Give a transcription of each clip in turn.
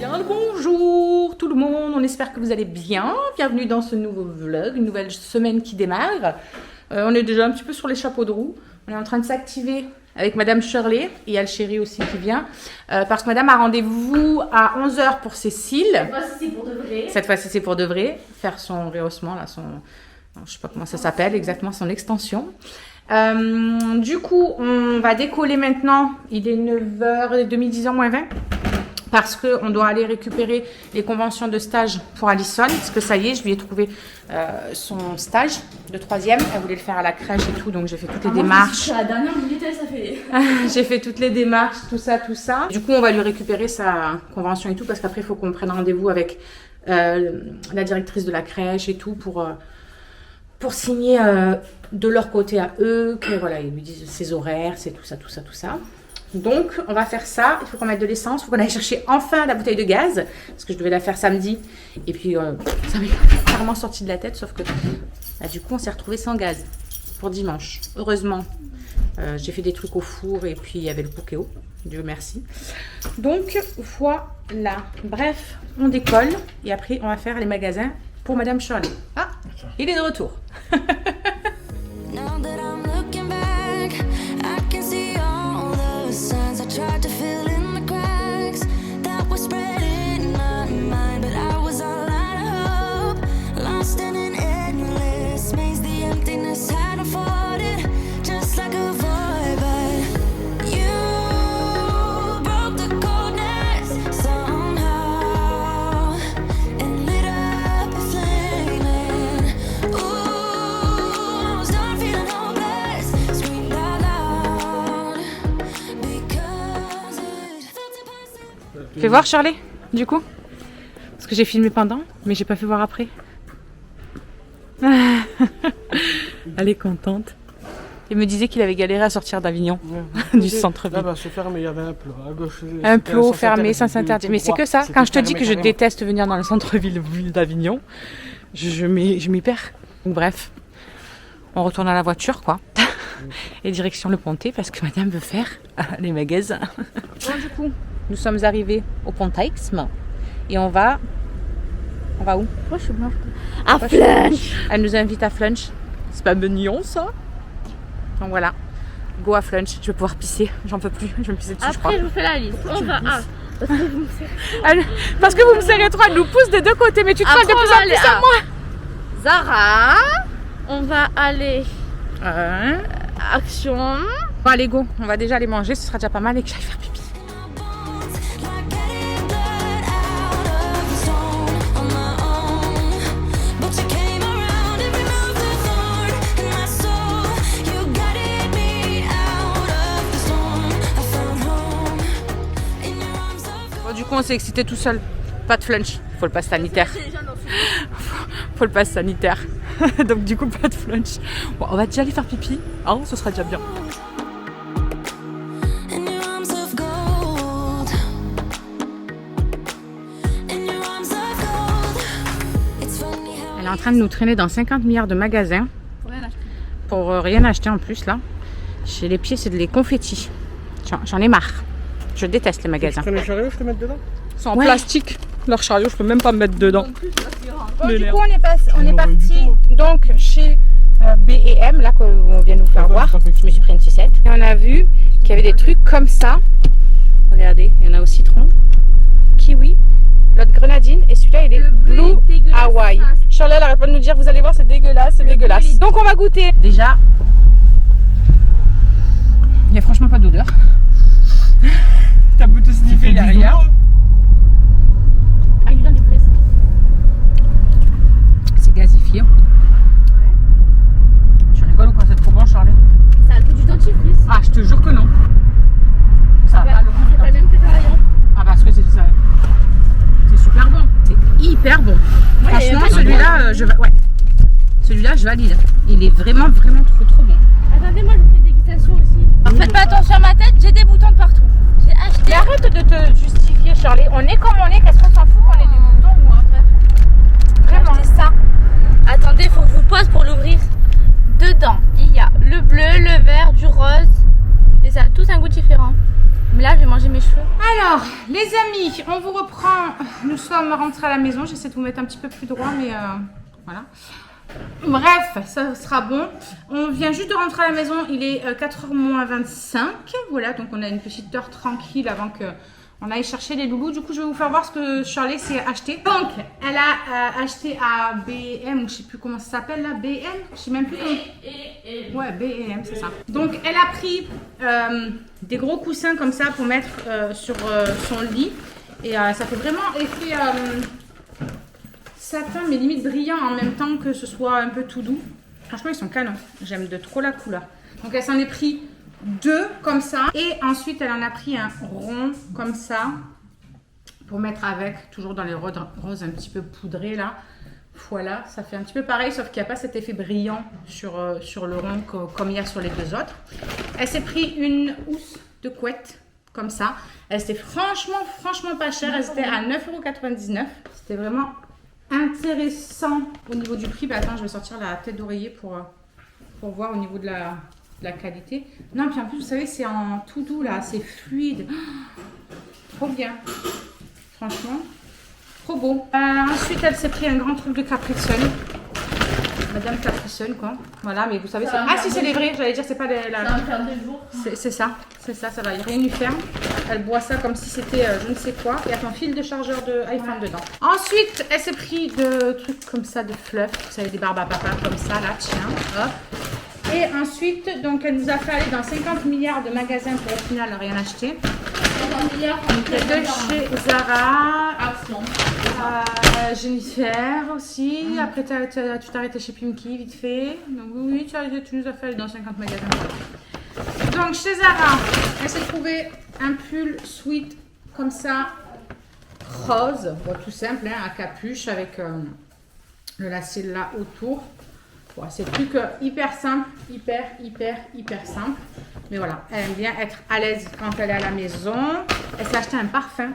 Bien le bonjour tout le monde, on espère que vous allez bien. Bienvenue dans ce nouveau vlog, une nouvelle semaine qui démarre. On est déjà un petit peu sur les chapeaux de roue. On est en train de s'activer avec Madame Shirley, et il y a le chéri aussi qui vient. Parce que Madame a rendez-vous à 11 h pour Cécile. Cette fois-ci c'est pour de vrai. Cette fois-ci c'est pour de vrai. Faire son rehaussement, là, son... je sais pas comment ça s'appelle exactement, son extension. Du coup, on va décoller maintenant. Il est 9h30, 10h moins 20. Parce qu'on doit aller récupérer les conventions de stage pour Alison. Parce que ça y est, je lui ai trouvé son stage de 3e. Elle voulait le faire à la crèche et tout, donc j'ai fait toutes les démarches. Sur la dernière minute, ça fait... J'ai fait toutes les démarches, tout ça, tout ça. Du coup, on va lui récupérer sa convention et tout, parce qu'après, il faut qu'on prenne rendez-vous avec la directrice de la crèche et tout pour signer de leur côté à eux, que voilà, ils lui disent ses horaires, c'est tout ça, tout ça, tout ça. Donc, on va faire ça. Il faut qu'on mette de l'essence. Il faut qu'on aille chercher enfin la bouteille de gaz. Parce que je devais la faire samedi. Et puis, ça m'est carrément sorti de la tête. Sauf que, bah, du coup, on s'est retrouvé sans gaz pour dimanche. Heureusement, j'ai fait des trucs au four. Et puis, il y avait le Pokéo. Dieu merci. Donc, voilà. Bref, on décolle. Et après, on va faire les magasins pour Madame Shirley. Ah, il est de retour. Tried to fill in the cracks that were spreading in my mind, but I was all out of hope, lost in an endless maze. The emptiness had unfolded just like a void, but you broke the coldness somehow and lit up a flame. And ooh, I was done feeling hopeless, screamed out loud because it felt impossible. Fais voir Shirley, du coup. Parce que j'ai filmé pendant, mais j'ai pas fait voir après. Elle est contente. Il me disait qu'il avait galéré à sortir d'Avignon, du centre-ville. Là-bas, c'est fermé, il y avait un plot à gauche. Un plot fermé, sens interdit. Mais c'est que ça, quand je te dis que je déteste venir dans le centre-ville d'Avignon, je m'y perds. Donc, bref, on retourne à la voiture, quoi. Et direction le Pontet, parce que Madame veut faire les magasins. Bon, du coup, nous sommes arrivés au Pontaixme. Et on va où? Moi je suis blanche. À Flunch. Elle nous invite à Flunch. C'est pas mignon, ça? Donc voilà, go à Flunch. Je vais pouvoir pisser, j'en peux plus. Je vais me pisser dessus, je crois. Après je vous fais la liste. On va à... Parce que vous me serrez trop, elle nous pousse des deux côtés. Mais tu te sens de plus en plus à moi. Zara. On va aller... Action. Bon allez go, on va déjà aller manger, ce sera déjà pas mal et que j'aille faire pipi. like getting blood out of the stone on my own, but you came around and removed the thorn in my soul. You guided me out of the storm. I found home in your arms of Bon, du coup on s'est excité tout seul. Pas de Flunch, faut le pass sanitaire. Faut le pass sanitaire. Donc du coup pas de Flunch. Bon, on va déjà aller faire pipi. Ah, ce sera déjà bien. in your arms of gold, in your arms of gold. It's funny how Elle est en train de nous traîner dans 50 milliards de magasins. Pour rien acheter en plus là. J'ai les pieds, c'est de les confettis. J'en ai marre. Je déteste les magasins. Tu prends les chariots, je te mets dedans? Ils sont en Ouais. plastique. Leur chariot, je peux même pas me mettre dedans. Bon, Mais du merde. coup, on est parti donc chez B&M, là qu'on vient de vous faire voir. Je me suis pris une sucette. Et on a vu qu'il y avait des trucs comme ça. Regardez, il y en a au citron, kiwi, l'autre grenadine et celui-là il est blue Hawaii. Charlotte elle arrête pas de nous dire vous allez voir c'est dégueulasse, c'est dégueulasse. Donc on va goûter. Déjà, il n'y a franchement pas d'odeur. T'as beau te sniffer, il n'y a rien. Avec du presse. C'est gazifié. Tu rigoles ou quoi? C'est trop bon, Charlie? Ça a le goût du dentifrice. Ah, je te jure que non. Ça a pas le goût C'est du pas le même que Variant. Ah, parce que c'est super bon. C'est hyper bon. Franchement, celui-là, celui-là, je valide. Il est vraiment, vraiment trop bon. Attendez, moi je vous fais une dégustation aussi. Alors, faites pas attention à ma tête, j'ai des boutons de partout. J'ai acheté. Mais arrête de te justifier, Charlie. On est comme on est. Qu'est-ce qu'on s'en fout qu'on ait des boutons ou un frère? Vraiment. J'ai acheté ça. Attendez, faut que je vous pose pour l'ouvrir. Dedans, il y a le bleu, le vert, du rose. Et ça a tous un goût différent. Mais là, je vais manger mes cheveux. Alors, les amis, on vous reprend. Nous sommes rentrés à la maison. J'essaie de vous mettre un petit peu plus droit, mais voilà. Bref, ça sera bon. On vient juste de rentrer à la maison. Il est 4h moins 25. Voilà, donc on a une petite heure tranquille avant que on aille chercher les loulous. Du coup, je vais vous faire voir ce que Shirley s'est acheté. Donc, elle a acheté à B&M, ou je sais plus comment ça s'appelle là, B&M. Je sais même plus. Ouais, B&M, c'est ça. Donc, elle a pris des gros coussins comme ça pour mettre sur son lit. Et ça fait vraiment effet satin, mais limite brillant en même temps que ce soit un peu tout doux. Franchement, ils sont canons. J'aime de trop la couleur. Donc, elle s'en est pris 2 comme ça. Et ensuite, elle en a pris un rond comme ça pour mettre avec, toujours dans les roses un petit peu poudrés là. Voilà, ça fait un petit peu pareil, sauf qu'il n'y a pas cet effet brillant sur le rond comme il y a sur les 2 autres. Elle s'est pris une housse de couette comme ça. Elle était franchement pas chère. Elle était à 9,99 €. C'était vraiment intéressant au niveau du prix. Bah, attends, je vais sortir la tête d'oreiller pour voir au niveau de la qualité. Non, puis en plus, vous savez, c'est en tout doux là, c'est fluide. Trop bien. Franchement, trop beau. Ensuite, elle s'est pris un grand truc de Capri Sun. Madame Capri Sun, quoi. Voilà, mais vous savez, c'est... Ah si, c'est les vrais, j'allais dire, c'est pas la... C'est ça, ça va rien lui faire. Elle boit ça comme si c'était je ne sais quoi. Il y a un fil de chargeur de iPhone dedans. Ensuite, elle s'est pris de trucs comme ça, de fluff. Vous savez, des barbes à papa comme ça, là, tiens, hop. Et ensuite, donc, elle nous a fait aller dans 50 milliards de magasins pour au final rien acheter. 50 milliards de chez Zara, Jennifer aussi. Après, tu t'es arrêté chez Pimki vite fait. Donc oui, tu nous as fait aller dans 50 magasins. Donc chez Zara, elle s'est trouvée un pull sweat comme ça, rose, bon, tout simple, hein, à capuche avec le lacet là autour. Bon, c'est plus que hyper simple, hyper simple. Mais voilà, elle aime bien être à l'aise quand elle est à la maison. Elle s'est acheté un parfum.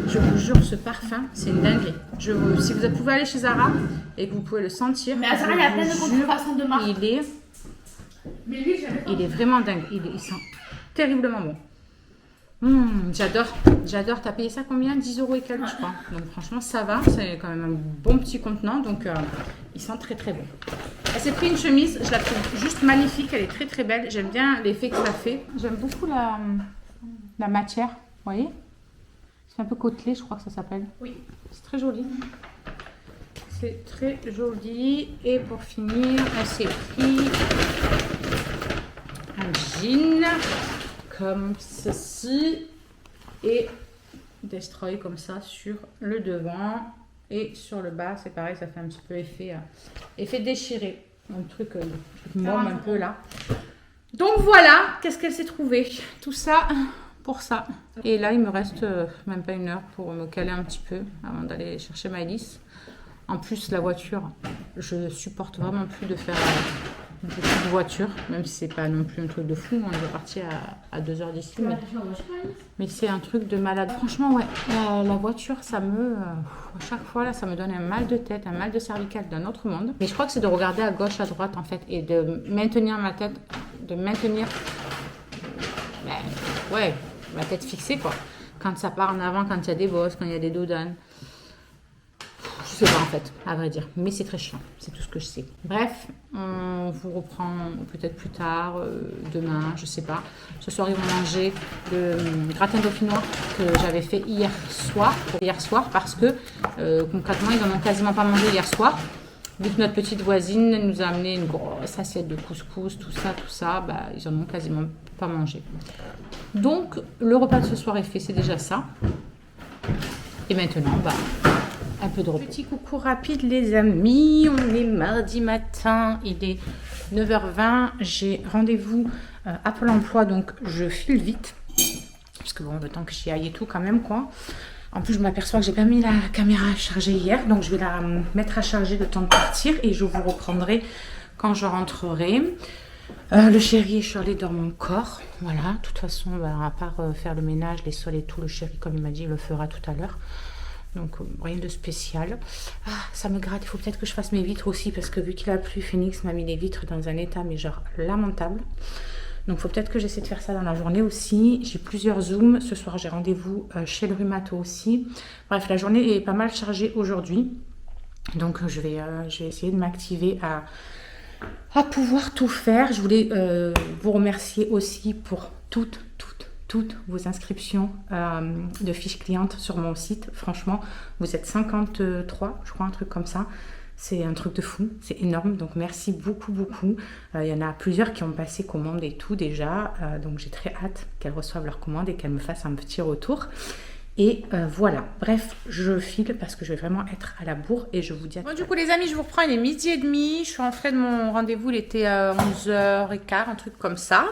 Je vous jure, ce parfum, c'est une dinguerie. Si vous pouvez aller chez Zara et que vous pouvez le sentir. Mais à Zara, il y a plein de contrefaçons de marque. Il est vraiment dingue. Il sent terriblement bon. J'adore. T'as payé ça combien? 10 € et quelques, je crois. Donc franchement, ça va. C'est quand même un bon petit contenant. Donc il sent très bon. Elle s'est pris une chemise. Je la trouve juste magnifique. Elle est très belle. J'aime bien l'effet que ça fait. J'aime beaucoup la matière. Vous voyez? C'est un peu côtelé, je crois que ça s'appelle. Oui. C'est très joli. C'est très joli. Et pour finir, elle s'est pris un jean comme ceci et Destroy comme ça sur le devant et sur le bas. C'est pareil, ça fait un petit peu effet déchiré. Un truc môme un peu là. Donc voilà, qu'est-ce qu'elle s'est trouvée. Tout ça pour ça. Et là, il me reste même pas 1 heure pour me caler un petit peu avant d'aller chercher Maëlys. En plus, la voiture, je supporte vraiment plus de faire beaucoup de voiture, même si c'est pas non plus un truc de fou. On est parti à 2 heures d'ici. Mais c'est un truc de malade. Franchement, ouais, la voiture, ça me... à chaque fois, là, ça me donne un mal de tête, un mal de cervicale d'un autre monde. Mais je crois que c'est de regarder à gauche, à droite, en fait, et de maintenir ma tête, de maintenir... ouais, ma tête fixée, quoi. Quand ça part en avant, quand il y a des bosses, quand il y a des dodanes. Je sais pas en fait, à vrai dire, mais c'est très chiant, c'est tout ce que je sais. Bref, on vous reprend peut-être plus tard, demain, je sais pas. Ce soir, ils vont manger le gratin dauphinois que j'avais fait hier soir parce que concrètement, ils n'en ont quasiment pas mangé hier soir. Vu que notre petite voisine nous a amené une grosse assiette de couscous, tout ça, bah, ils en ont quasiment pas mangé. Donc, le repas de ce soir est fait, c'est déjà ça. Et maintenant, bah... un peu de repos. Petit coucou rapide les amis, on est mardi matin, il est 9h20, j'ai rendez-vous à Pôle emploi, donc je file vite, parce que bon, le temps que j'y aille et tout quand même quoi. En plus je m'aperçois que j'ai pas mis la caméra à charger hier, donc je vais la mettre à charger le temps de partir et je vous reprendrai quand je rentrerai. Le chéri et Shirley dorment encore, voilà, de toute façon bah, à part faire le ménage, les sols et tout, le chéri comme il m'a dit il le fera tout à l'heure. Donc rien de spécial. Ah, ça me gratte, il faut peut-être que je fasse mes vitres aussi parce que vu qu'il a plu, Phoenix m'a mis les vitres dans un état mais genre lamentable. Donc, il faut peut-être que j'essaie de faire ça dans la journée aussi. J'ai plusieurs Zooms. Ce soir, j'ai rendez-vous chez le rhumato aussi. Bref, la journée est pas mal chargée aujourd'hui. Donc, je vais essayer de m'activer à pouvoir tout faire. Je voulais vous remercier aussi pour toutes vos inscriptions de fiches clientes sur mon site. Franchement, vous êtes 53, je crois, un truc comme ça. C'est un truc de fou, c'est énorme. Donc, merci beaucoup. Il y en a plusieurs qui ont passé commande et tout déjà. Donc, j'ai très hâte qu'elles reçoivent leur commande et qu'elles me fassent un petit retour. Et voilà, bref, je file parce que je vais vraiment être à la bourre et je vous dis à Bon, du coup, les amis, je vous reprends, il est 12h30. Je suis rentrée de mon rendez-vous, il était à 11h15, un truc comme ça.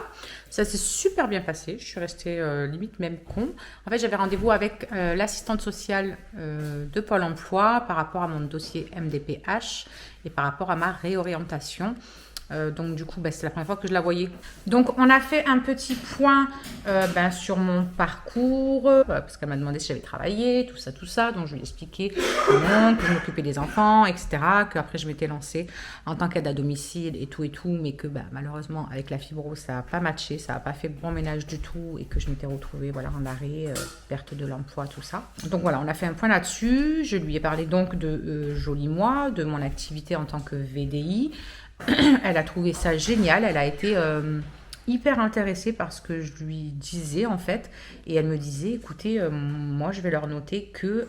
Ça s'est super bien passé. Je suis restée limite même con. En fait, j'avais rendez-vous avec l'assistante sociale de Pôle emploi par rapport à mon dossier MDPH et par rapport à ma réorientation. Donc du coup, c'est la première fois que je la voyais. Donc on a fait un petit point sur mon parcours, parce qu'elle m'a demandé si j'avais travaillé, tout ça. Donc je lui ai expliqué comment, que je m'occupais des enfants, etc. Qu'après je m'étais lancée en tant qu'aide à domicile et tout, mais que malheureusement avec la fibrose ça n'a pas matché, ça n'a pas fait bon ménage du tout et que je m'étais retrouvée en arrêt, perte de l'emploi, tout ça. Donc voilà, on a fait un point là-dessus. Je lui ai parlé donc de Joli Moi, de mon activité en tant que VDI. Elle a trouvé ça génial, elle a été hyper intéressée par ce que je lui disais en fait, et elle me disait, écoutez, moi je vais leur noter que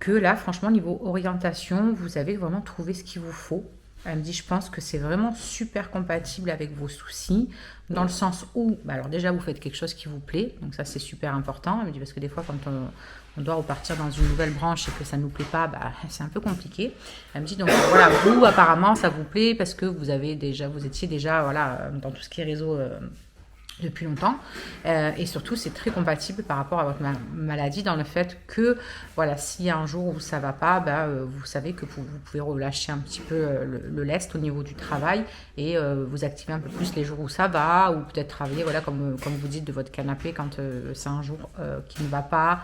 là franchement niveau orientation, vous avez vraiment trouvé ce qu'il vous faut. Elle me dit, je pense que c'est vraiment super compatible avec vos soucis, dans le sens où, alors déjà vous faites quelque chose qui vous plaît, donc ça c'est super important. Elle me dit, parce que des fois quand on doit repartir dans une nouvelle branche et que ça ne nous plaît pas, c'est un peu compliqué. Elle me dit, donc voilà, vous apparemment ça vous plaît parce que vous étiez déjà dans tout ce qui est réseau depuis longtemps, et surtout c'est très compatible par rapport à votre maladie, dans le fait que s'il y a un jour où ça va pas, vous savez que vous pouvez relâcher un petit peu le lest au niveau du travail et vous activer un peu plus les jours où ça va, ou peut-être travailler comme vous dites de votre canapé quand c'est un jour qui ne va pas.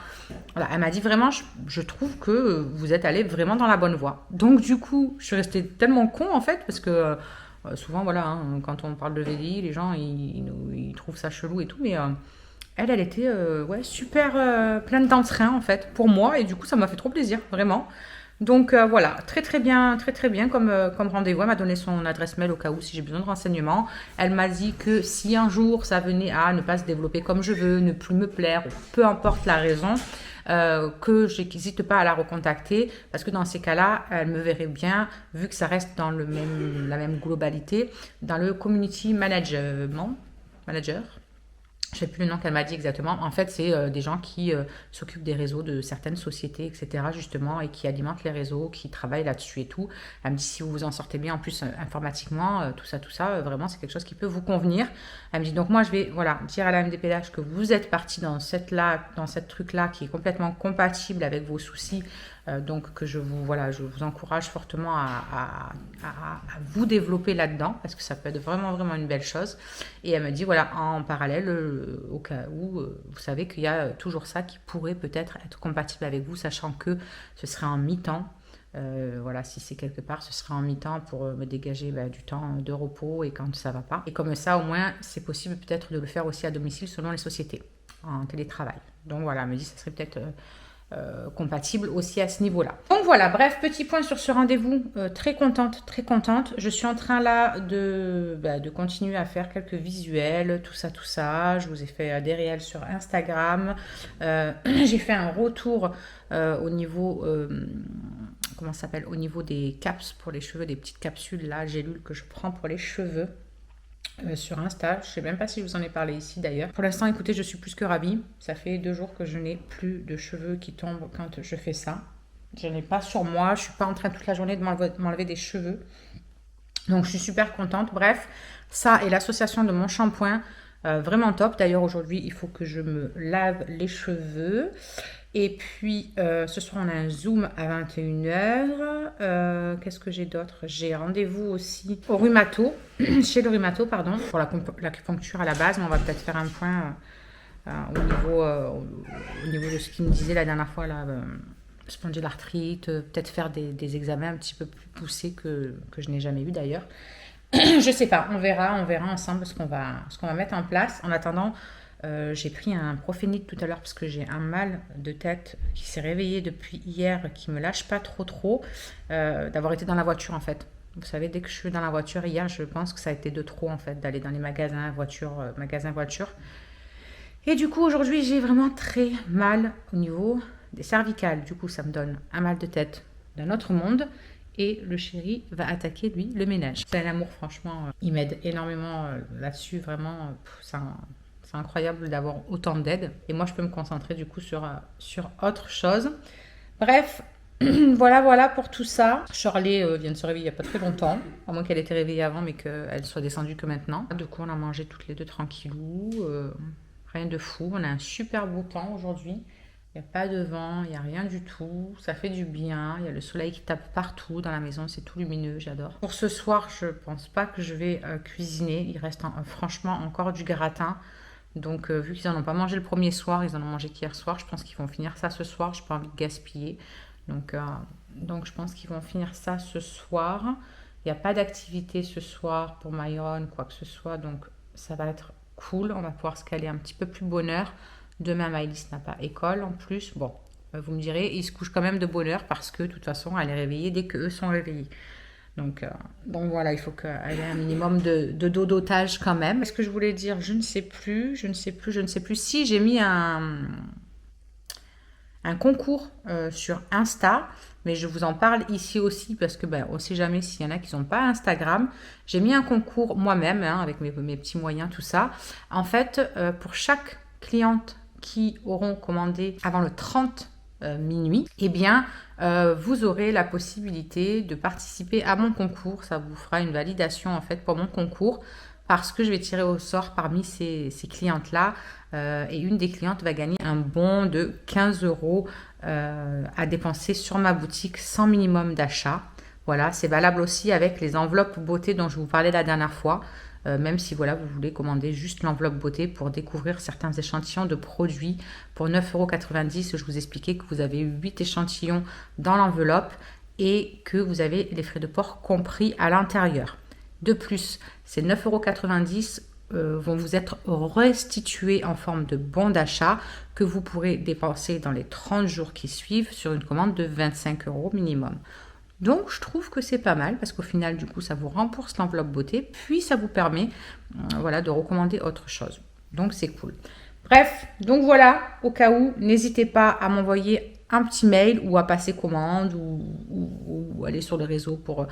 Elle m'a dit vraiment, je trouve que vous êtes allé vraiment dans la bonne voie. Donc du coup je suis restée tellement con en fait, parce que souvent, quand on parle de VDI, les gens, ils trouvent ça chelou et tout, mais elle était super pleine d'entrain, en fait, pour moi, et du coup, ça m'a fait trop plaisir, vraiment. Donc, voilà, très bien comme rendez-vous. Elle m'a donné son adresse mail au cas où, si j'ai besoin de renseignements. Elle m'a dit que si un jour, ça venait à ne pas se développer comme je veux, ne plus me plaire, ou peu importe la raison, que je n'hésite pas à la recontacter, parce que dans ces cas-là, elle me verrait bien, vu que ça reste dans la même globalité, dans le community manager. Je ne sais plus le nom qu'elle m'a dit exactement. En fait, c'est des gens qui s'occupent des réseaux de certaines sociétés, etc., justement, et qui alimentent les réseaux, qui travaillent là-dessus et tout. Elle me dit, si vous vous en sortez bien, en plus, informatiquement, tout ça, vraiment, c'est quelque chose qui peut vous convenir. Elle me dit, donc moi, je vais dire à la MDPH que vous êtes parti dans cette truc-là qui est complètement compatible avec vos soucis. Donc que je vous encourage fortement à vous développer là-dedans, parce que ça peut être vraiment une belle chose. Et elle me dit, en parallèle, au cas où vous savez qu'il y a toujours ça qui pourrait peut-être être compatible avec vous, sachant que ce serait en mi-temps. Si c'est quelque part, ce serait en mi-temps pour me dégager du temps de repos et quand ça va pas. Et comme ça, au moins, c'est possible peut-être de le faire aussi à domicile selon les sociétés, en télétravail. Donc elle me dit, ça serait peut-être compatible aussi à ce niveau-là. Donc voilà, bref, petit point sur ce rendez-vous. Très contente. Je suis en train là de continuer à faire quelques visuels, tout ça. Je vous ai fait des réels sur Instagram. J'ai fait un retour au niveau au niveau des caps pour les cheveux, des petites capsules là, gélules que je prends pour les cheveux. Sur Insta, je sais même pas si je vous en ai parlé ici d'ailleurs. Pour l'instant, écoutez, je suis plus que ravie. Ça fait 2 jours que je n'ai plus de cheveux qui tombent quand je fais ça. Je n'ai pas sur moi, je suis pas en train toute la journée de m'enlever des cheveux. Donc je suis super contente. Bref, ça et l'association de mon shampoing, vraiment top. D'ailleurs aujourd'hui, il faut que je me lave les cheveux. Et puis, ce soir, on a un Zoom à 21h. Qu'est-ce que j'ai d'autre? J'ai rendez-vous aussi au rhumato, chez le rhumato, pardon, pour l'acupuncture à la base. Mais on va peut-être faire un point au niveau de ce qu'il me disait la dernière fois, spondylarthrite, peut-être faire des examens un petit peu plus poussés que je n'ai jamais eu d'ailleurs. Je sais pas, on verra ensemble ce qu'on va mettre en place. En attendant, j'ai pris un Profénite tout à l'heure parce que j'ai un mal de tête qui s'est réveillé depuis hier, qui me lâche pas trop, d'avoir été dans la voiture en fait. Vous savez, dès que je suis dans la voiture hier, je pense que ça a été de trop en fait, d'aller dans les magasins voiture. Et du coup, aujourd'hui, j'ai vraiment très mal au niveau des cervicales. Du coup, ça me donne un mal de tête d'un autre monde. Et le chéri va attaquer, lui, le ménage. C'est un amour, franchement. Il m'aide énormément là-dessus. Vraiment, c'est incroyable d'avoir autant d'aide. Et moi, je peux me concentrer, du coup, sur autre chose. Bref, voilà pour tout ça. Shirley vient de se réveiller il n'y a pas très longtemps. À moins qu'elle ait été réveillée avant, mais qu'elle soit descendue que maintenant. Du coup, on a mangé toutes les deux tranquillou. Rien de fou. On a un super beau temps aujourd'hui. Il n'y a pas de vent, il n'y a rien du tout. Ça fait du bien. Il y a le soleil qui tape partout dans la maison. C'est tout lumineux, j'adore. Pour ce soir, je ne pense pas que je vais cuisiner. Il reste franchement encore du gratin. Donc, vu qu'ils n'en ont pas mangé le premier soir, ils en ont mangé qu'hier soir, je pense qu'ils vont finir ça ce soir. Je n'ai pas envie de gaspiller. Donc je pense qu'ils vont finir ça ce soir. Il n'y a pas d'activité ce soir pour Myron, quoi que ce soit. Donc, ça va être cool. On va pouvoir se caler un petit peu plus bonne heure. Demain, Maëlys n'a pas école en plus. Bon, vous me direz, il se couche quand même de bonne heure parce que de toute façon, elle est réveillée dès qu'eux sont réveillés. Donc voilà, il faut qu'elle ait un minimum de dodotage quand même. Est-ce que je voulais dire? Je ne sais plus. Si, j'ai mis un concours sur Insta, mais je vous en parle ici aussi parce que on ne sait jamais s'il y en a qui n'ont pas Instagram. J'ai mis un concours moi-même avec mes petits moyens, tout ça. En fait, pour chaque cliente qui auront commandé avant le 30 minuit, eh bien, vous aurez la possibilité de participer à mon concours. Ça vous fera une validation en fait pour mon concours parce que je vais tirer au sort parmi ces clientes-là et une des clientes va gagner un bon de 15 € à dépenser sur ma boutique sans minimum d'achat. Voilà, c'est valable aussi avec les enveloppes beauté dont je vous parlais la dernière fois. Même si voilà, vous voulez commander juste l'enveloppe beauté pour découvrir certains échantillons de produits pour 9,90 €. Je vous expliquais que vous avez 8 échantillons dans l'enveloppe et que vous avez les frais de port compris à l'intérieur. De plus, ces 9,90 € vont vous être restitués en forme de bon d'achat que vous pourrez dépenser dans les 30 jours qui suivent sur une commande de 25 € minimum. Donc, je trouve que c'est pas mal parce qu'au final, du coup, ça vous rembourse l'enveloppe beauté, puis ça vous permet de recommander autre chose. Donc, c'est cool. Bref, donc voilà, au cas où, n'hésitez pas à m'envoyer un petit mail ou à passer commande ou aller sur les réseaux pour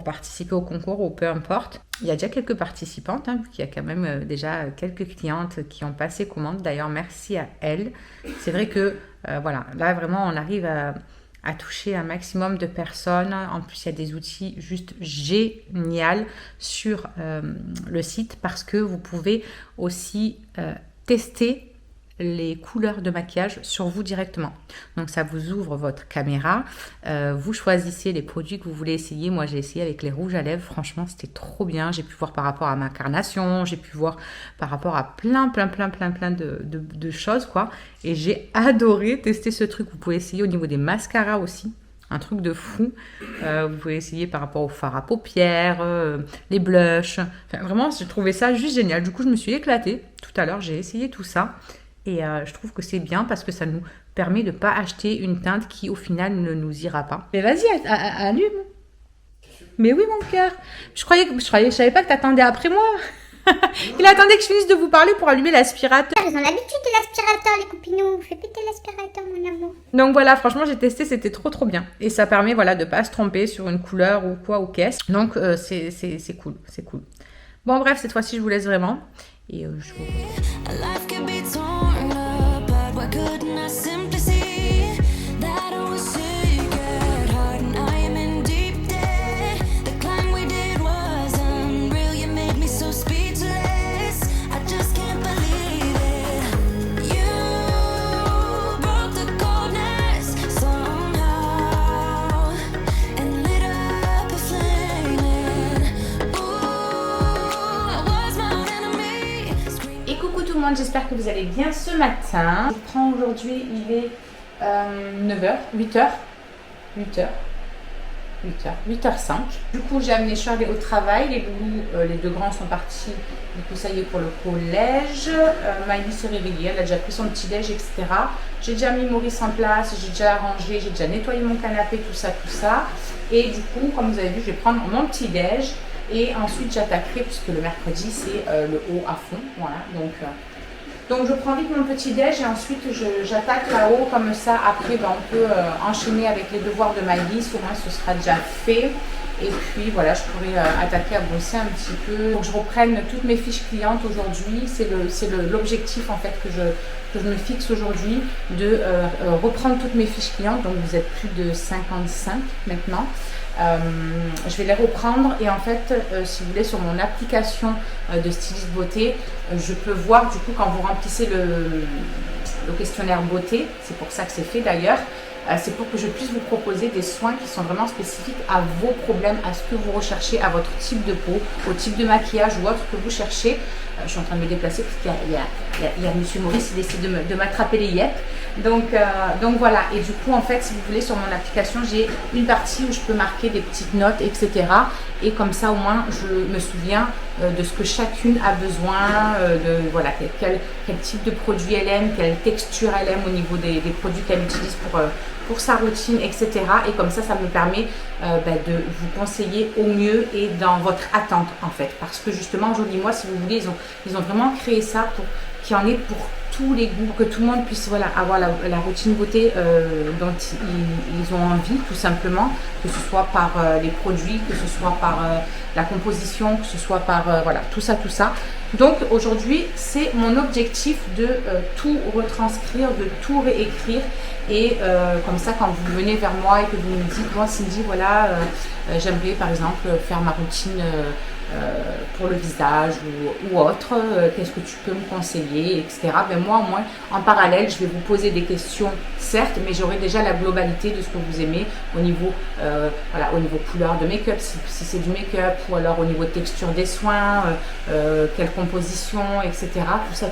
participer au concours ou peu importe. Il y a déjà quelques participantes, vu qu'il y a quand même déjà quelques clientes qui ont passé commande. D'ailleurs, merci à elles. C'est vrai que, là, vraiment, on arrive à toucher un maximum de personnes. En plus, il y a des outils juste géniaux sur le site parce que vous pouvez aussi tester les couleurs de maquillage sur vous directement. Donc, ça vous ouvre votre caméra. Vous choisissez les produits que vous voulez essayer. Moi, j'ai essayé avec les rouges à lèvres. Franchement, c'était trop bien. J'ai pu voir par rapport à ma carnation. J'ai pu voir par rapport à plein de choses, quoi. Et j'ai adoré tester ce truc. Vous pouvez essayer au niveau des mascaras aussi. Un truc de fou. Vous pouvez essayer par rapport au fard à paupières, les blushs. Enfin, vraiment, j'ai trouvé ça juste génial. Du coup, je me suis éclatée. Tout à l'heure, j'ai essayé tout ça. Et je trouve que c'est bien parce que ça nous permet de ne pas acheter une teinte qui, au final, ne nous ira pas. Mais vas-y, allume. Mais oui, mon cœur. Je savais pas que tu attendais après moi. Il attendait que je finisse de vous parler pour allumer l'aspirateur. Ils ont l'habitude de l'aspirateur, les copinous. Fais péter l'aspirateur, mon amour. Donc voilà, franchement, j'ai testé, c'était trop bien. Et ça permet de ne pas se tromper sur une couleur ou quoi ou qu'est-ce. Donc c'est cool, c'est cool. Bon, bref, cette fois-ci, je vous laisse vraiment. Et je vous... Life can be torn apart. Why couldn't I simply see that I was sick at heart and I am in deep debt? The climb we did was unreal. You made me so speechless. I just can't believe it. You broke the coldness somehow and lit up a flame. Ooh, I was my own enemy. Et coucou tout le monde, j'espère que vous allez bien ce matin. Je prends aujourd'hui, il est 9h, 8h. 8h05. Du coup, j'ai amené Charlie au travail. Les loulous, les 2 grands sont partis. Du coup, ça y est pour le collège. Miley s'est réveillée. Elle a déjà pris son petit déj, etc. J'ai déjà mis Maurice en place. J'ai déjà arrangé. J'ai déjà nettoyé mon canapé, tout ça, tout ça. Et du coup, comme vous avez vu, je vais prendre mon petit déj. Et ensuite, j'attaquerai, puisque le mercredi, c'est le haut à fond. Voilà. Donc je prends vite mon petit déj et ensuite j'attaque là-haut comme ça. Après, ben, on peut enchaîner avec les devoirs de Maëlys, au moins ce sera déjà fait. Et puis voilà, je pourrais attaquer à bosser un petit peu. Donc je reprenne toutes mes fiches clientes aujourd'hui. C'est l'objectif en fait que je me fixe aujourd'hui, de reprendre toutes mes fiches clientes. Donc vous êtes plus de 55 maintenant. Je vais les reprendre et en fait, si vous voulez, sur mon application de styliste beauté, je peux voir du coup quand vous remplissez le questionnaire beauté, c'est pour ça que c'est fait d'ailleurs, c'est pour que je puisse vous proposer des soins qui sont vraiment spécifiques à vos problèmes, à ce que vous recherchez, à votre type de peau, au type de maquillage ou autre que vous cherchez. Je suis en train de me déplacer parce qu'il y a Monsieur Maurice, il essaie de m'attraper les yeux. Donc voilà, et du coup en fait, si vous voulez, sur mon application, j'ai une partie où je peux marquer des petites notes, etc. Et comme ça au moins je me souviens de ce que chacune a besoin, de voilà, quel type de produit elle aime, quelle texture elle aime au niveau des produits qu'elle utilise pour sa routine, etc. Et comme ça me permet de vous conseiller au mieux et dans votre attente en fait. Parce que justement, Jolie Moi, si vous voulez, ils ont vraiment créé ça pour qu'il y en ait pour tous les goûts, que tout le monde puisse voilà, avoir la routine beauté dont ils ont envie, tout simplement, que ce soit par les produits, que ce soit par la composition, que ce soit par voilà, tout ça. Donc aujourd'hui, c'est mon objectif de tout retranscrire, de tout réécrire. Et comme ça, quand vous venez vers moi et que vous me dites, moi Cindy, voilà, j'aimerais par exemple faire ma routine pour le visage ou autre, qu'est-ce que tu peux me conseiller, etc. Ben moi, au moins, en parallèle, je vais vous poser des questions, certes, mais j'aurai déjà la globalité de ce que vous aimez au niveau, voilà, au niveau couleur de make-up, si c'est du make-up, ou alors au niveau de texture des soins, quelle composition, etc. Tout ça.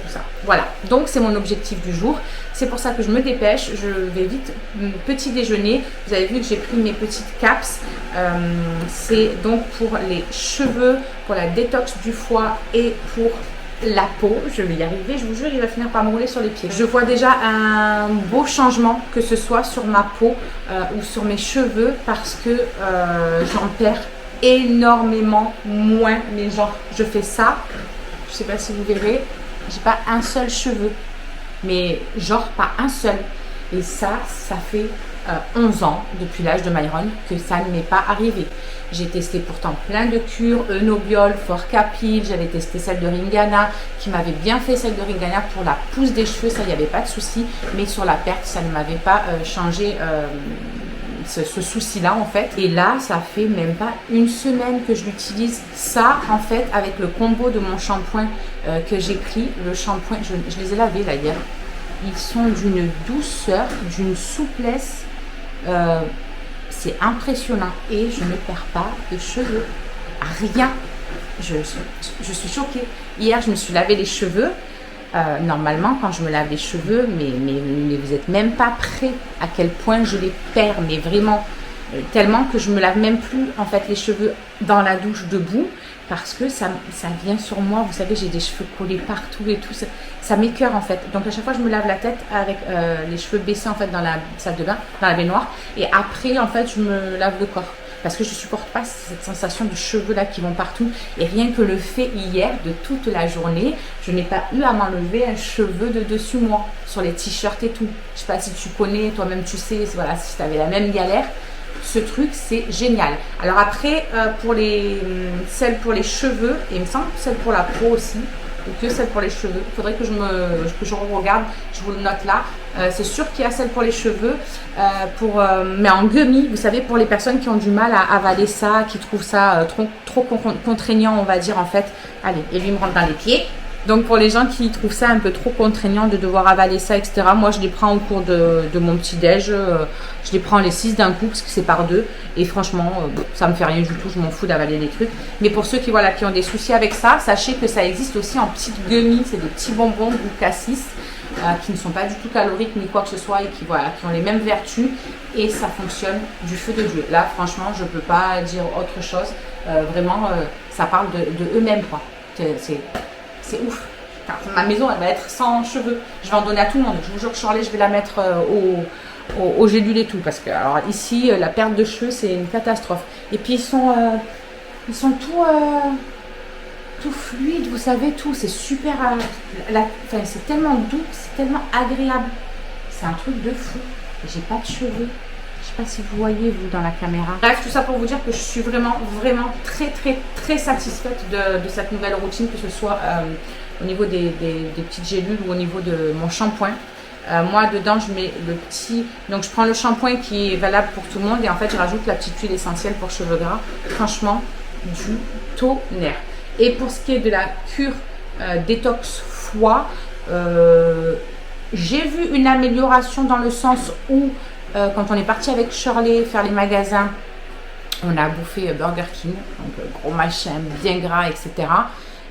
Voilà, donc c'est mon objectif du jour. C'est pour ça que je me dépêche, je vais vite. Petit déjeuner, vous avez vu que j'ai pris mes petites caps. C'est donc pour les cheveux, pour la détox du foie et pour la peau. Je vais y arriver, je vous jure, il va finir par me rouler sur les pieds. Je vois déjà un beau changement, que ce soit sur ma peau ou sur mes cheveux, parce que j'en perds énormément moins. Mais genre, je fais ça, je sais pas si vous verrez, j'ai pas un seul cheveu, mais genre pas un seul. Et ça fait 11 ans, depuis l'âge de Myron, que ça ne m'est pas arrivé. J'ai testé pourtant plein de cures, Eunobiol, Forcapil, j'avais testé celle de Ringana, qui m'avait bien fait, celle de Ringana pour la pousse des cheveux, ça, il n'y avait pas de souci, mais sur la perte, ça ne m'avait pas changé ce souci-là en fait. Et là, ça fait même pas une semaine que je l'utilise, ça en fait, avec le combo de mon shampoing que j'ai pris, le shampoing, je les ai lavés là hier. Ils sont d'une douceur, d'une souplesse, c'est impressionnant et je ne perds pas de cheveux, rien. Je suis choquée. Hier, je me suis lavé les cheveux. Normalement, quand je me lave les cheveux, mais vous n'êtes même pas prêts à quel point je les perds, mais vraiment tellement que je me lave même plus en fait les cheveux dans la douche debout. Parce que ça vient sur moi, vous savez, j'ai des cheveux collés partout et tout, ça m'écoeure en fait. Donc à chaque fois, je me lave la tête avec les cheveux baissés en fait dans la salle de bain, dans la baignoire. Et après, en fait, je me lave le corps. Parce que je ne supporte pas cette sensation de cheveux là qui vont partout. Et rien que le fait hier, de toute la journée, je n'ai pas eu à m'enlever un cheveu de dessus moi, sur les t-shirts et tout. Je ne sais pas si tu connais, toi-même tu sais, voilà, si tu avais la même galère. Ce truc, c'est génial. Alors après, celle pour les cheveux, et il me semble que celle pour la peau aussi, ou que celle pour les cheveux. Il faudrait que je regarde, je vous le note là. C'est sûr qu'il y a celle pour les cheveux, mais en gummy, vous savez, pour les personnes qui ont du mal à avaler ça, qui trouvent ça trop contraignant, on va dire en fait. Allez, et lui me rentre dans les pieds. Donc pour les gens qui trouvent ça un peu trop contraignant de devoir avaler ça, etc. Moi je les prends au cours de mon petit déj. Je les prends les 6 d'un coup parce que c'est par 2. Et franchement, ça me fait rien du tout. Je m'en fous d'avaler les trucs. Mais pour ceux qui ont des soucis avec ça, sachez que ça existe aussi en petites gummies. C'est des petits bonbons ou cassis. qui ne sont pas du tout caloriques ni quoi que ce soit et qui, voilà, qui ont les mêmes vertus et ça fonctionne du feu de Dieu. Là, franchement, je ne peux pas dire autre chose. Vraiment, ça parle de eux-mêmes, quoi. C'est ouf. Enfin, ma maison, elle va être sans cheveux. Je vais en donner à tout le monde. Je vous jure que Charlie, je vais la mettre au gélule et tout. Parce que, alors ici, la perte de cheveux, c'est une catastrophe. Et puis, ils sont tout fluides, vous savez, tout. C'est super. Enfin, c'est tellement doux, c'est tellement agréable. C'est un truc de fou. J'ai pas de cheveux. Je sais pas si vous voyez, vous, dans la caméra. Bref, tout ça pour vous dire que je suis vraiment très satisfaite de cette nouvelle routine, que ce soit au niveau des petites gélules ou au niveau de mon shampoing. Moi, dedans, je mets le petit... Donc, je prends le shampoing qui est valable pour tout le monde et en fait, je rajoute la petite huile essentielle pour cheveux gras. Franchement, du tonnerre. Et pour ce qui est de la cure détox foie, j'ai vu une amélioration dans le sens où quand on est parti avec Shirley faire les magasins, on a bouffé Burger King, donc gros machin, bien gras, etc.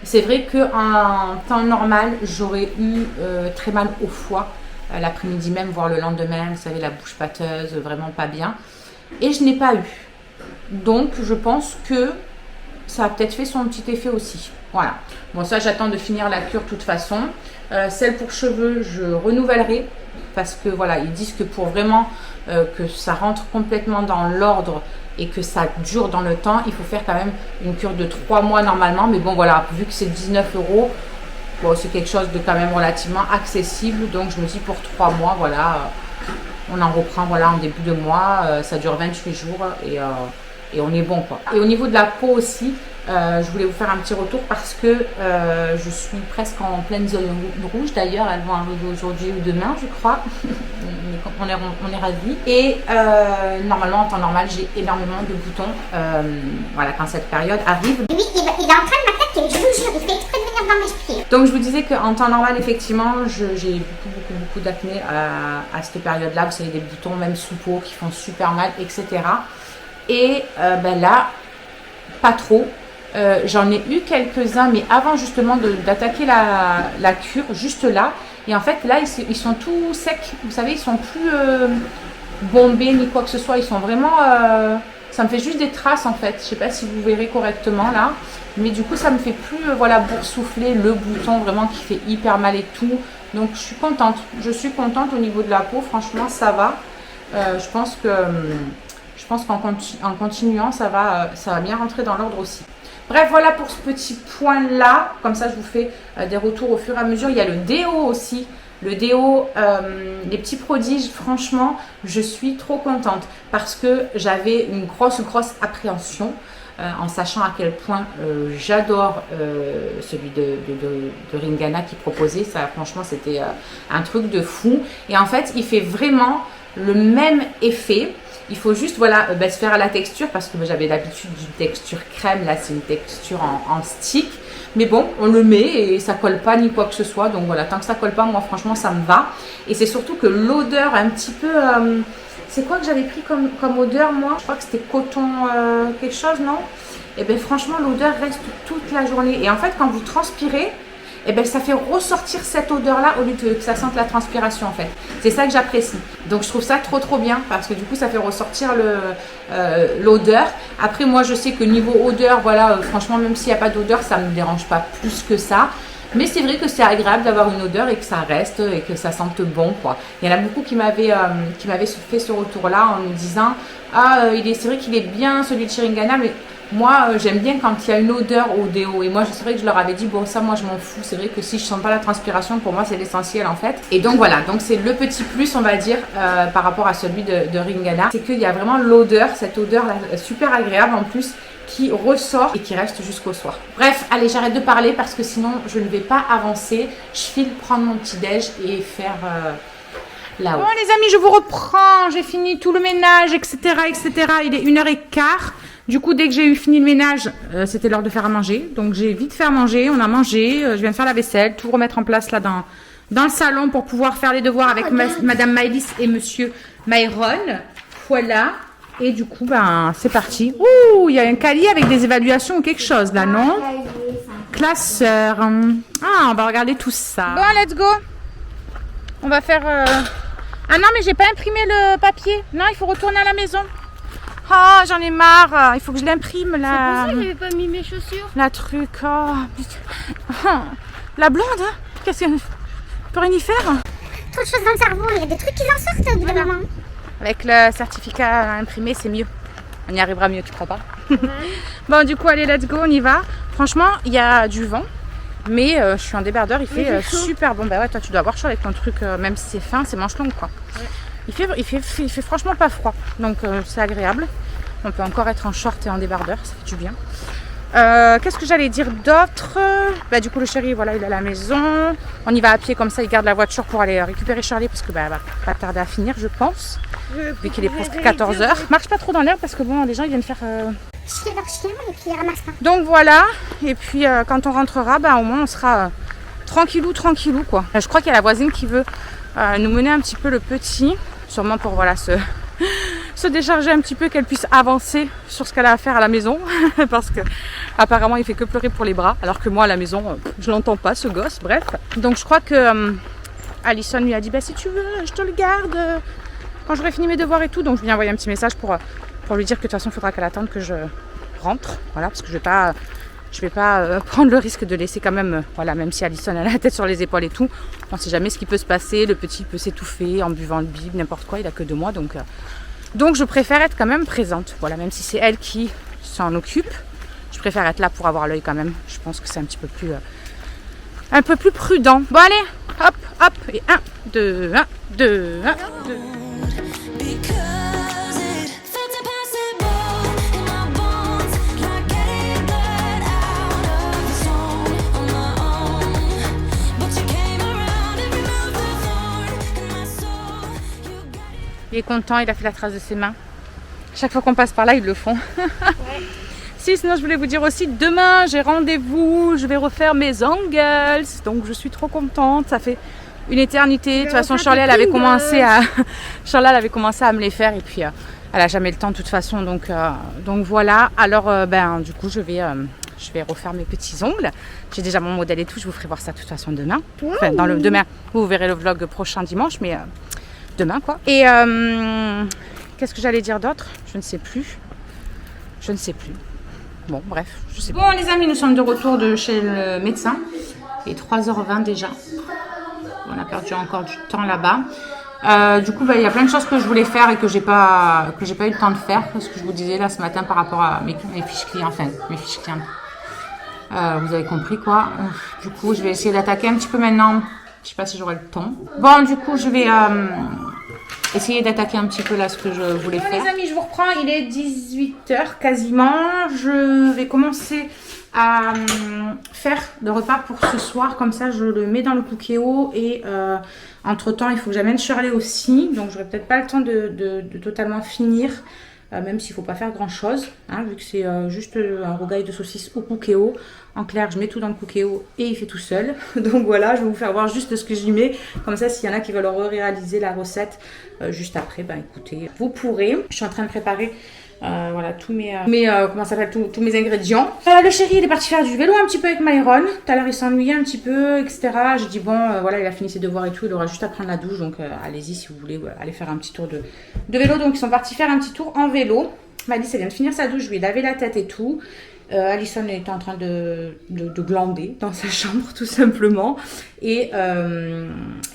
C'est vrai qu'en temps normal, j'aurais eu très mal au foie l'après-midi même, voire le lendemain, vous savez, la bouche pâteuse, vraiment pas bien. Et je n'ai pas eu. Donc, je pense que ça a peut-être fait son petit effet aussi. Voilà. Bon, ça, j'attends de finir la cure de toute façon. Celle pour cheveux, je renouvellerai parce que voilà, ils disent que pour vraiment que ça rentre complètement dans l'ordre et que ça dure dans le temps, il faut faire quand même une cure de 3 mois normalement. Mais bon, voilà, vu que c'est 19 €, bon, c'est quelque chose de quand même relativement accessible. Donc, je me dis pour 3 mois, voilà, on en reprend voilà, en début de mois. Ça dure 28 jours et on est bon, quoi. Et au niveau de la peau aussi, je voulais vous faire un petit retour parce que je suis presque en pleine zone rouge. D'ailleurs, elles vont arriver aujourd'hui ou demain, je crois. On est ravis. Et normalement, en temps normal, j'ai énormément de boutons. Voilà, quand cette période arrive. Lui, il est en train de m'attaquer, je vous jure, il fait exprès de venir dans mes pieds. Donc, je vous disais qu'en temps normal, effectivement, j'ai beaucoup d'acné à cette période-là. Vous savez, des boutons même sous peau qui font super mal, etc. Et ben là, pas trop. J'en ai eu quelques-uns, mais avant justement d'attaquer la cure, juste là. Et en fait, là, ils sont tout secs. Vous savez, ils sont plus bombés ni quoi que ce soit. Ils sont vraiment... ça me fait juste des traces en fait. Je sais pas si vous verrez correctement là. Mais du coup, ça me fait plus voilà, boursoufler le bouton vraiment qui fait hyper mal et tout. Donc, je suis contente. Je suis contente au niveau de la peau. Franchement, ça va. Je pense qu'en continuant, ça va bien rentrer dans l'ordre aussi. Bref, voilà pour ce petit point-là. Comme ça, je vous fais des retours au fur et à mesure. Il y a le déo aussi. Le déo, les petits prodiges, franchement, je suis trop contente. Parce que j'avais une grosse appréhension. En sachant à quel point j'adore celui de Ringana qui proposait. Ça, franchement, c'était un truc de fou. Et en fait, il fait vraiment le même effet. Il faut juste voilà, se faire à la texture parce que j'avais l'habitude d'une texture crème. Là, c'est une texture en stick. Mais bon, on le met et ça colle pas ni quoi que ce soit. Donc voilà, tant que ça colle pas, moi franchement, ça me va. Et c'est surtout que l'odeur un petit peu... c'est quoi que j'avais pris comme odeur, moi? Je crois que c'était coton quelque chose, non? Et bien franchement, l'odeur reste toute la journée. Et en fait, quand vous transpirez, et bien ça fait ressortir cette odeur-là au lieu que ça sente la transpiration, en fait. C'est ça que j'apprécie. Donc, je trouve ça trop bien parce que du coup, ça fait ressortir l'odeur. Après, moi, je sais que niveau odeur, voilà, franchement, même s'il n'y a pas d'odeur, ça ne me dérange pas plus que ça. Mais c'est vrai que c'est agréable d'avoir une odeur et que ça reste et que ça sente bon, quoi. Il y en a beaucoup qui m'avaient fait ce retour-là en me disant « Ah, c'est vrai qu'il est bien celui de Ringana, mais moi, j'aime bien quand il y a une odeur au déo. » Et moi, c'est vrai que je leur avais dit « Bon, ça, moi, je m'en fous. C'est vrai que si je sens pas la transpiration, pour moi, c'est l'essentiel, en fait. » Et donc, voilà. Donc, c'est le petit plus, on va dire, par rapport à celui de Ringana. C'est qu'il y a vraiment l'odeur, cette odeur-là, super agréable en plus, qui ressort et qui reste jusqu'au soir. Bref, allez, j'arrête de parler parce que sinon je ne vais pas avancer. Je file prendre mon petit déj et faire là-haut. Bon les amis, je vous reprends. J'ai fini tout le ménage, etc. Il est 1h15. Du coup, dès que j'ai eu fini le ménage, c'était l'heure de faire à manger. Donc j'ai vite fait à manger, on a mangé. Je viens de faire la vaisselle, tout remettre en place là dans le salon pour pouvoir faire les devoirs avec Madame Maëlys et Monsieur Myron. Voilà. Et du coup, ben, c'est parti. Ouh, il y a un cahier avec des évaluations ou quelque chose là, non? Classeur. Ah, on va regarder tout ça. Bon, let's go. On va faire... Ah non, mais j'ai pas imprimé le papier. Non, il faut retourner à la maison. Ah, j'en ai marre. Il faut que je l'imprime, C'est là. pour ça que j'avais pas mis mes chaussures. La truc. Oh, putain. La blonde, hein. Qu'est-ce que... Je peux rien y faire. Trop de choses dans le cerveau, il y a des trucs qui en sortent au bout d'un moment. Avec le certificat imprimé, c'est mieux. On y arrivera mieux, tu crois pas? Bon, du coup, allez, let's go, on y va. Franchement, il y a du vent. Mais je suis en débardeur, il fait super bon. Bah ouais, toi tu dois avoir chaud avec ton truc, même si c'est fin, c'est manche longue quoi. Ouais. Il fait franchement pas froid, donc c'est agréable. On peut encore être en short et en débardeur, ça fait du bien. Qu'est-ce que j'allais dire d'autre? Bah du coup le chéri, voilà, il est à la maison. On y va à pied comme ça, il garde la voiture pour aller récupérer Charlie parce que bah, elle va pas tarder à finir, je pense. Vu qu'il est presque 14h. Marche pas trop dans l'herbe parce que bon, les gens ils viennent faire... Chier leur chien et puis ils ramassent pas. Donc voilà, et puis quand on rentrera, bah, au moins on sera tranquillou quoi. Je crois qu'il y a la voisine qui veut nous mener un petit peu le petit, sûrement pour voilà se décharger un petit peu, qu'elle puisse avancer sur ce qu'elle a à faire à la maison, parce que apparemment il fait que pleurer pour les bras, alors que moi à la maison je l'entends pas ce gosse, bref. Donc je crois que Alison lui a dit bah si tu veux je te le garde quand j'aurai fini mes devoirs et tout, donc je lui ai envoyé un petit message pour lui dire que de toute façon il faudra qu'elle attende que je rentre, voilà, parce que je vais pas prendre le risque de laisser quand même, voilà, même si Alison a la tête sur les épaules et tout, on sait jamais ce qui peut se passer, le petit peut s'étouffer en buvant le bib, n'importe quoi, il a que 2 mois, donc je préfère être quand même présente, voilà, même si c'est elle qui s'en occupe, je préfère être là pour avoir l'œil quand même, je pense que c'est un petit peu plus un peu plus prudent. Bon allez, hop, hop, et 1, 2, 1, 2, 1, 2. Because it felt impossible in my bones, like getting blood out of the zone on my own. But you came around and removed the thorn in my soul. You got it. Il est content, il a fait la trace de ses mains. Chaque fois qu'on passe par là, ils le font. Si, sinon je voulais vous dire aussi, demain j'ai rendez-vous, je vais refaire mes angles. Donc je suis trop contente, ça fait une éternité. De toute façon, Charlie, elle avait commencé à me les faire et puis elle a jamais le temps de toute façon. Donc voilà. Alors du coup, je vais refaire mes petits ongles. J'ai déjà mon modèle et tout. Je vous ferai voir ça de toute façon demain. Enfin, demain, vous verrez le vlog prochain dimanche, mais demain quoi. Et qu'est-ce que j'allais dire d'autre? Je ne sais plus. Bon, bref, je sais pas. Bon, les amis, nous sommes de retour de chez le médecin. Il est 3h20 déjà. On a perdu encore du temps là-bas. Du coup, il y a plein de choses que je voulais faire et que j'ai pas eu le temps de faire. Ce que je vous disais là ce matin par rapport à mes fiches clients. Enfin, mes fiches clients. Vous avez compris quoi. Du coup, je vais essayer d'attaquer un petit peu maintenant. Je sais pas si j'aurai le temps. Bon, du coup, je vais essayer d'attaquer un petit peu là ce que je voulais faire. Les amis, je vous reprends. Il est 18h quasiment. Je vais commencer à faire le repas pour ce soir. Comme ça, je le mets dans le Cookéo. Et entre temps, il faut que j'amène Shirley aussi. Donc, j'aurai peut-être pas le temps de totalement finir. Même s'il ne faut pas faire grand chose, hein, vu que c'est juste un rogaille de saucisse au Cookéo. En clair, je mets tout dans le Cookéo et il fait tout seul. Donc voilà, je vais vous faire voir juste ce que j'y mets. Comme ça, s'il y en a qui veulent réaliser la recette juste après, ben écoutez, vous pourrez. Je suis en train de préparer voilà tous mes ingrédients. Le chéri, il est parti faire du vélo un petit peu avec Myron. Tout à l'heure, il s'ennuyait un petit peu, etc. J'ai dit bon, voilà, il a fini ses devoirs et tout. Il aura juste à prendre la douche. Donc allez-y si vous voulez aller faire un petit tour de vélo. Donc ils sont partis faire un petit tour en vélo. Malice, elle vient de finir sa douche, je lui ai lavé la tête et tout. Alison était en train de glander dans sa chambre tout simplement. Et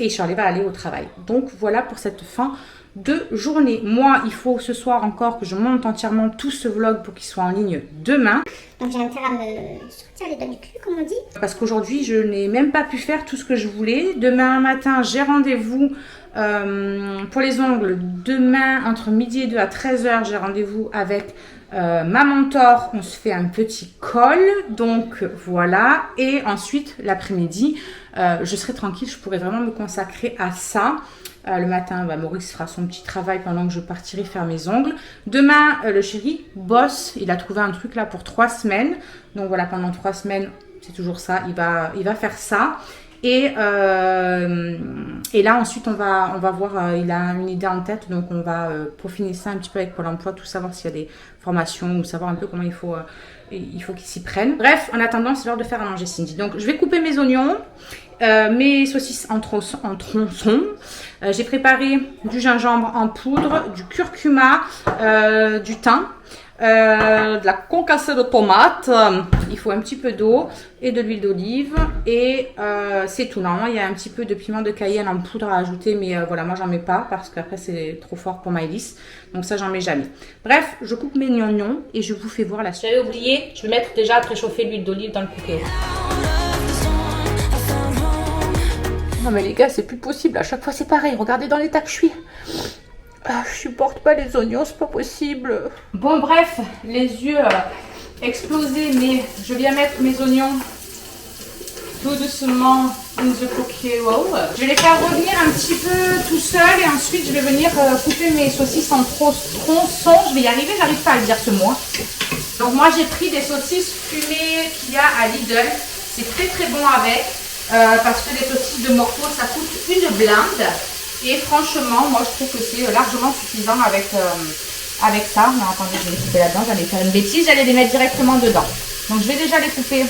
Charlie va aller au travail. Donc voilà pour cette fin de journée. Moi, il faut ce soir encore que je monte entièrement tout ce vlog pour qu'il soit en ligne demain. Donc j'ai intérêt à me sortir les doigts du cul, comme on dit. Parce qu'aujourd'hui, je n'ai même pas pu faire tout ce que je voulais. Demain matin, j'ai rendez-vous pour les ongles. Demain, entre midi et 2 à 13h, j'ai rendez-vous avec ma mentor. On se fait un petit call. Donc voilà. Et ensuite, l'après-midi, je serai tranquille. Je pourrai vraiment me consacrer à ça. Le matin, Maurice fera son petit travail pendant que je partirai faire mes ongles. Demain, le chéri bosse. Il a trouvé un truc là pour 3 semaines. Donc voilà, pendant 3 semaines, c'est toujours ça. Il va faire ça. Et là, ensuite, on va voir. Il a une idée en tête. Donc, on va peaufiner ça un petit peu avec Pôle emploi. Tout savoir s'il y a des formations ou savoir un peu comment il faut qu'il s'y prenne. Bref, en attendant, c'est l'heure de faire à manger Cindy. Donc, je vais couper mes oignons. mes saucisses en tronçons. J'ai préparé du gingembre en poudre, du curcuma, du thym, de la concassée de tomate. Il faut un petit peu d'eau et de l'huile d'olive. Et c'est tout. Normalement, il y a un petit peu de piment de Cayenne en poudre à ajouter. Mais voilà, moi, j'en mets pas parce qu'après, c'est trop fort pour Maëlys. Donc ça, j'en mets jamais. Bref, je coupe mes oignons et je vous fais voir la suite. J'avais oublié, je vais mettre déjà à préchauffer l'huile d'olive dans le cookéo. Non mais les gars, c'est plus possible, à chaque fois c'est pareil, regardez dans l'état que je suis. Ah, je supporte pas les oignons, c'est pas possible. Bon bref, les yeux explosés, mais je viens mettre mes oignons tout doucement in the cookéo. Je vais les faire revenir un petit peu tout seul et ensuite je vais venir couper mes saucisses en tronçons. Je vais y arriver, j'arrive pas à le dire ce mot. Donc moi j'ai pris des saucisses fumées qu'il y a à Lidl, c'est très bon avec. Parce que les saucisses de Morteau ça coûte une blinde et franchement moi je trouve que c'est largement suffisant avec ça. Non attendez, je vais les couper là-dedans, j'allais faire une bêtise, j'allais les mettre directement dedans. Donc je vais déjà les couper,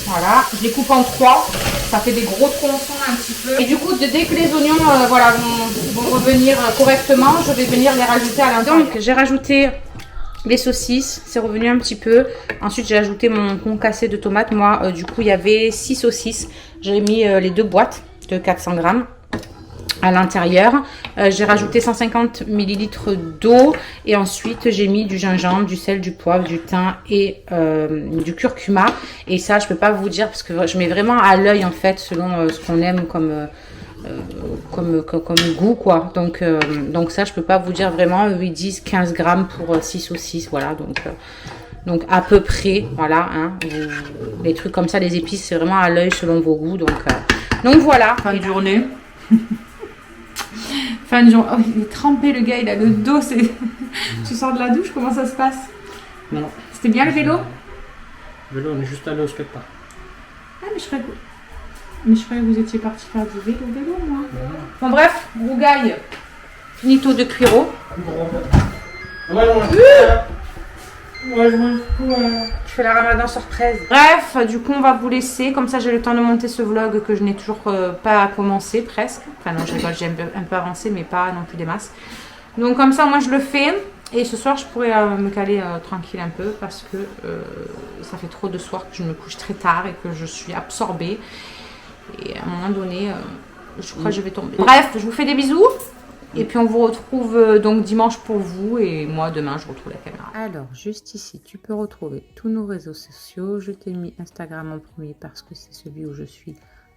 voilà, je les coupe en 3, ça fait des gros tronçons un petit peu. Et du coup dès que les oignons voilà, vont revenir correctement, je vais venir les rajouter à l'intérieur. Donc j'ai rajouté les saucisses, c'est revenu un petit peu. Ensuite j'ai ajouté mon concassé de tomates. Moi du coup il y avait 6 saucisses. J'ai mis les 2 boîtes de 400 grammes à l'intérieur. J'ai rajouté 150 ml d'eau. Et ensuite j'ai mis du gingembre, du sel, du poivre, du thym et du curcuma. Et ça je peux pas vous dire parce que je mets vraiment à l'œil en fait selon ce qu'on aime comme goût quoi, donc ça je peux pas vous dire vraiment. Ils disent 15 grammes pour 6 saucisses, voilà, donc à peu près, voilà, hein, les trucs comme ça, les épices c'est vraiment à l'œil selon vos goûts, donc voilà. Fin de journée. Fin de journée. Oh, il est trempé le gars, il a le dos, c'est tu sors de la douche, comment ça se passe? Non. C'était bien le vélo? Vélo, on est juste allé au skatepark. Ah mais je croyais que vous étiez parti faire du vélo, moi. Bon bref, rougaille, finito de cuiro. Je fais la ramadan surprise. Bref, du coup on va vous laisser, comme ça j'ai le temps de monter ce vlog que je n'ai toujours pas commencé presque. Enfin non, je rigole, j'ai un peu avancé mais pas non plus des masses. Donc comme ça moi je le fais. Et ce soir je pourrais me caler tranquille un peu parce que ça fait trop de soirs que je me couche très tard et que je suis absorbée. Et à un moment donné, je crois que je vais tomber. Bref, je vous fais des bisous. Et puis on vous retrouve donc dimanche pour vous. Et moi, demain, je retrouve la caméra. Alors, juste ici, tu peux retrouver tous nos réseaux sociaux. Je t'ai mis Instagram en premier parce que c'est celui où je suis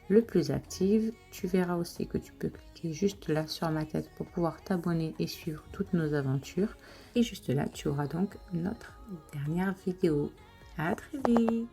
le plus active. Tu verras aussi que tu peux cliquer juste là sur ma tête pour pouvoir t'abonner et suivre toutes nos aventures. Et juste là, tu auras donc notre dernière vidéo. À très vite!